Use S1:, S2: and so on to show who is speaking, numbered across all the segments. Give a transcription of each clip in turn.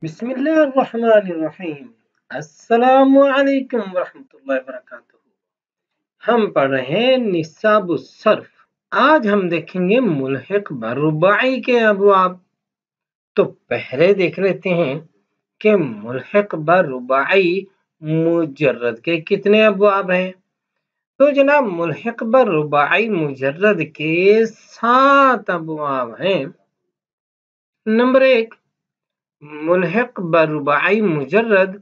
S1: بسم الله الرحمن الرحیم۔ السلام علیکم ورحمۃ اللہ وبرکاتہ۔ ہم پڑھ رہے ہیں نصاب الصرف۔ آج ہم دیکھیں گے ملحق برباعی کے ابواب۔ تو پہلے دیکھ لیتے ہیں کہ ملحق برباعی مجرد کے کتنے ابواب ہیں۔ تو جناب ملحق برباعی مجرد کے 7 ابواب ہیں۔ نمبر 1، ملحق برباعی مجرد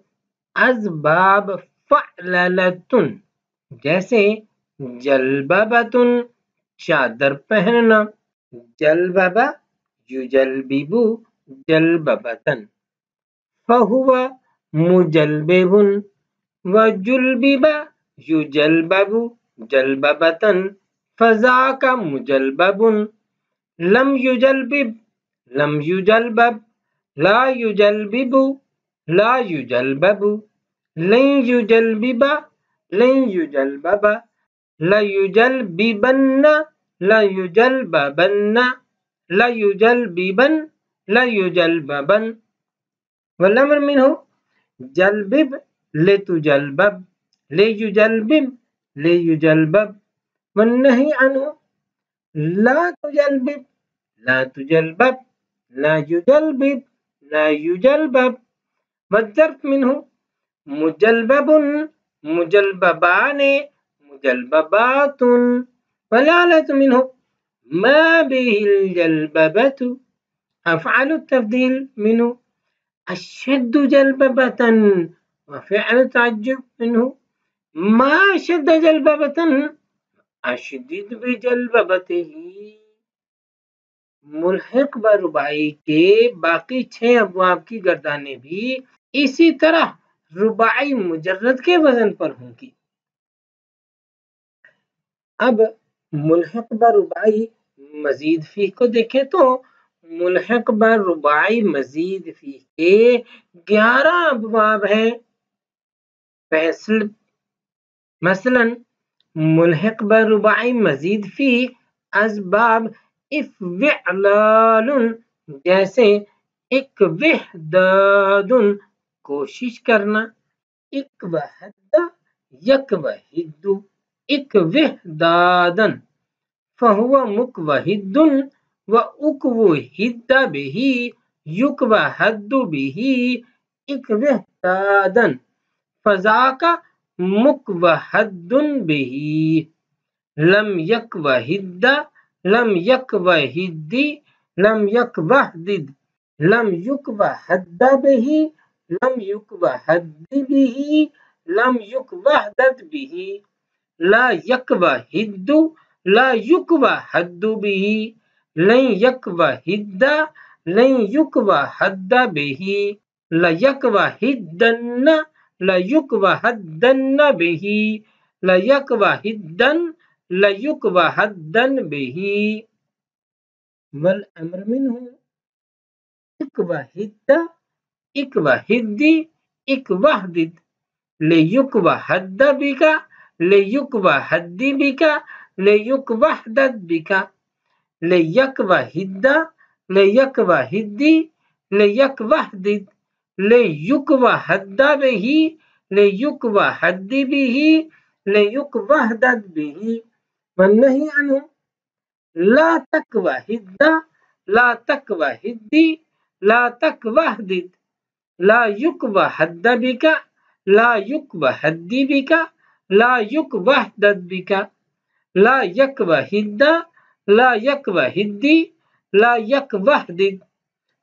S1: اسباب فعللتن، جیسے جلببتن چادر پہننا، جلببہ یجلببو جلببتن، فہو مجلبب وجلبب یجلبب جلببتن، فذاک مجلبب، لم یجلبب لم یجلبب، لا یجلبب لا یجلبب، لن یجلبب لن یجلبب، لا یجلببن لا یجلببن، لا یجلببن لا یجلببن۔ والامر منه جلبب لتجلبب ليجلبب ليجلبب، والنهي عنه لا تجلبب لا تجلبب لا يجلبب لا يجلبب، والظرف منه مجلبب مجلببان مجلببات، والآلة منه ما به الجلببة، أفعل التفضيل منه أشد جلببة، وفعل التعجب منه ما أشد جلببة أشدد بجلببته۔ ملحق برباعی کے باقی 6 ابواب کی گردانیں بھی اسی طرح رباعی مجرد کے وزن پر ہوں گی۔ اب ملحق برباعی مزید فی کو دیکھیں تو ملحق برباعی مزید فی کے 11 ابواب ہیں۔ مثلا ملحق برباعی مزید فی اسباب افعلال، جیسے اکوحداد کوشش کرنا، اکوحد یکوحد اکوحدادا، فہو مکوحد واکوحد بہ یکوحد بہ اکوحدادا، فذاک مکوحد بہ، لم یکوحد لم یکوحد لم یکوحد لم یکوحد بہ لم یکوحد بہ لم یکوحدد بہ، لا یکوحد لا یکوحد بہ، لن یکوحد لن یکوحد بہ، لیکوحدن لیکوحدن بہ، لیکوحدن لیکوحدن بہ، والامر منه اکوحد اکوحد اکوحدد، لیکوحد بک لیکوحد بک لیکوحدد بک، لیکوحد لیکوحد لیکوحدد، لیکوحد بہ لیکوحد بہ لیکوحدد بہ، والنہی عنہ لا تکوحد لا تکوحد لا تکوحدد، لا یکوحد بک لا یکوحد بک لا یکوحدد بک، لا یکوحد لا یکوحد لا یکوحدد،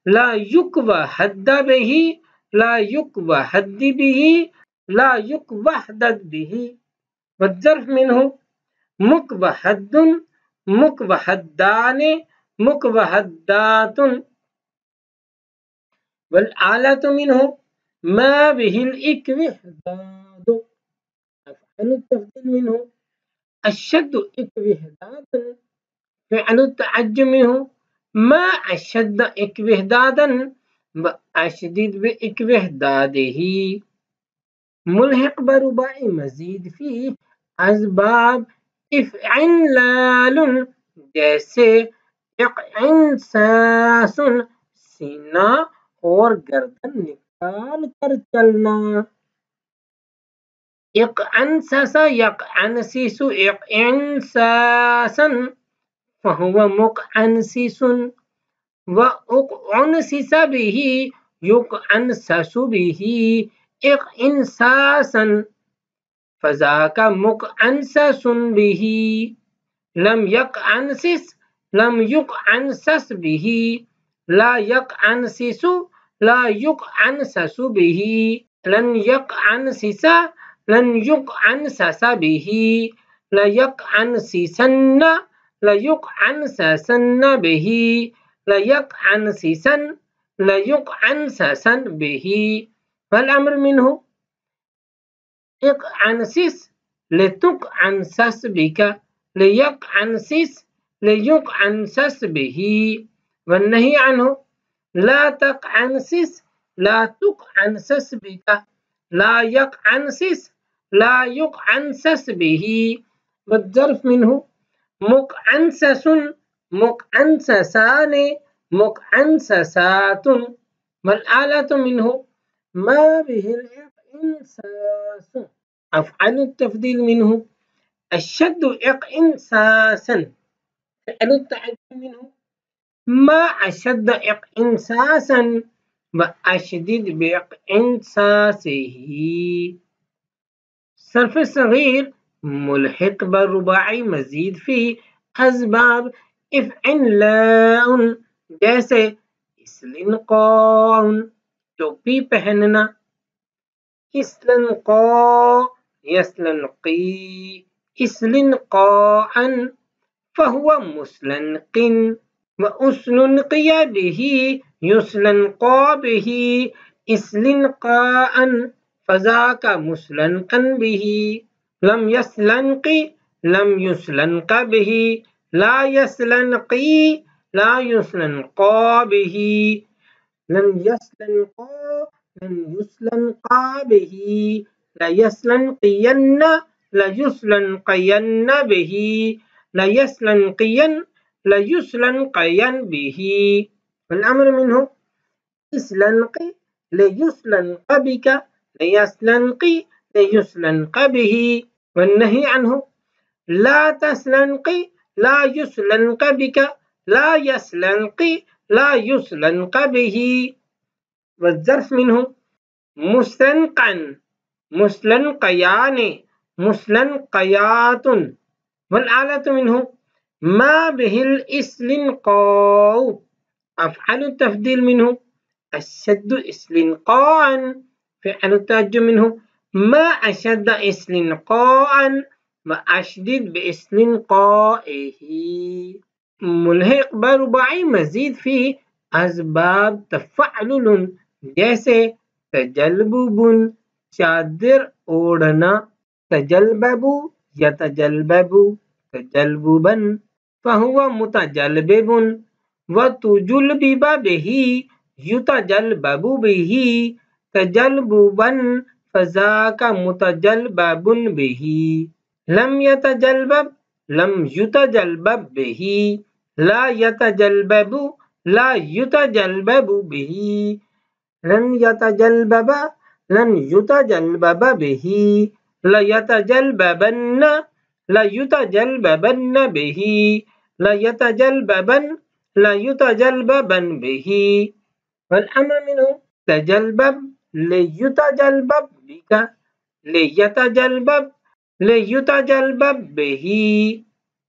S1: لا یکوحد بہ لا یکوحد بہ لا یکوحدد بہ، والظرف منه مکوحد مکوحدان مکوحدات، والآلة منه ما به الاکوحداد، أفعل التفضيل منه أشد اکوحدادا، فعل التعجب منه ما أشد اکوحدادا وأشدد بإکوحداده۔ ملحق برباعی مزید فی اسباب افعلال، جیسے اقعنساس سینہ اور گردن نکال کر چلنا۔ اقعنسس يقعنسس إقعنساسا فهو مقعنسس، وأقعنسس به يقعنسس به إقعنساسا فذاك مقعنسس به. لم يقعنسس لم يقعنسس به لا يقعنسس لا يقعنسس به. لن يقعنسس لن يقعنسس به لا يقعنسسن لا يقعنسسن به لا يقعنسسن لا يقعنسسن به. فالأمر منه اقعنسس لتقعنسس بك ليقعنسس ليقعنسس به. والنهي عنه لا تقعنسس لا تقعنسس بك لا يقعنسس لا يقعنسس به. والظرف منه مقعنسس مقعنسسان مقعنسسات. والآلة منه ما به الإقعنساس. أفعل التفضيل منه أشد إقعنساسا. فعل التعجب منه ما أشد إقعنساسا وأشدد بإقعنساسه. صرف صغير ملحق بالرباعی مزید فی اسباب افعلاء جیسے استلقاء ٹوپی پہننا، استلقاء يستلقي استلقاء فهو مستلق. وأستلقي به يستلقى به استلقاء فذاك مستلقا به. لم يستلق لم يستلق به لا يستلقي لا يستلقى به. لم يستلقى لم يستلقى به لا يستلقين لا يستلقين به لا يستلقين لا يستلقين به. والأمر منه استلق ليستلق بك ليستلقي ليستلق به. والنهي عنه لا تستلق لا يستلق بك لا يستلقي لا يستلق به. والظرف منه مستنقا مستنقيان مستنقيات. والآلة منه ما به الاستنقاء. أفعل التفضيل منه أشد استنقاء. فعل التعجب منه ما أشد استنقاء وأشدد باستنقائه. ملحق برباعی مزید فی اسباب تفعلل جیسے تجلبب چادر اوڑھنا، تجلبب یتجلبب تجلببا فهو متجلبب. وتجلبب به يتجلبب به تجلببا فذاك متجلبب به. لم يتجلبب لم يتجلبب به لا يتجلبب لا يتجلبب به. لن يتجلبب لن يتجلبب به لا يتجلببن لا يتجلببن به لا يتجلببن لا يتجلببن به. والأمر منه تجلبب ليتجلبب بك ليتجلبب ليتجلبب به.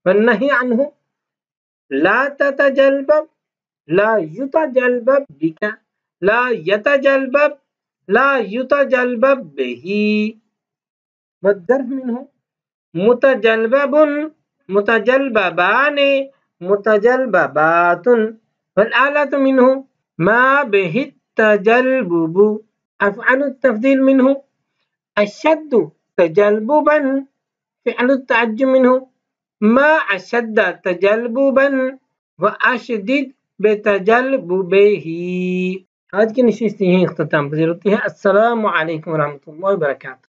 S1: والنهي عنه لا تتجلبب لا يتجلبب بك لا يتجلبب لا يتجلبب به. والظرف منه متجلبب متجلببان متجلببات. والآلة منه ما به التجلبب. أفعل التفضيل منه أشد تجلببا. فعل التعجب منه ما أشد تجلببا وأشدد بتجلببه. آج کی نشست یہیں اختتام پذیر ہوتی ہے۔ السلام علیکم ورحمۃ اللہ وبرکاتہ۔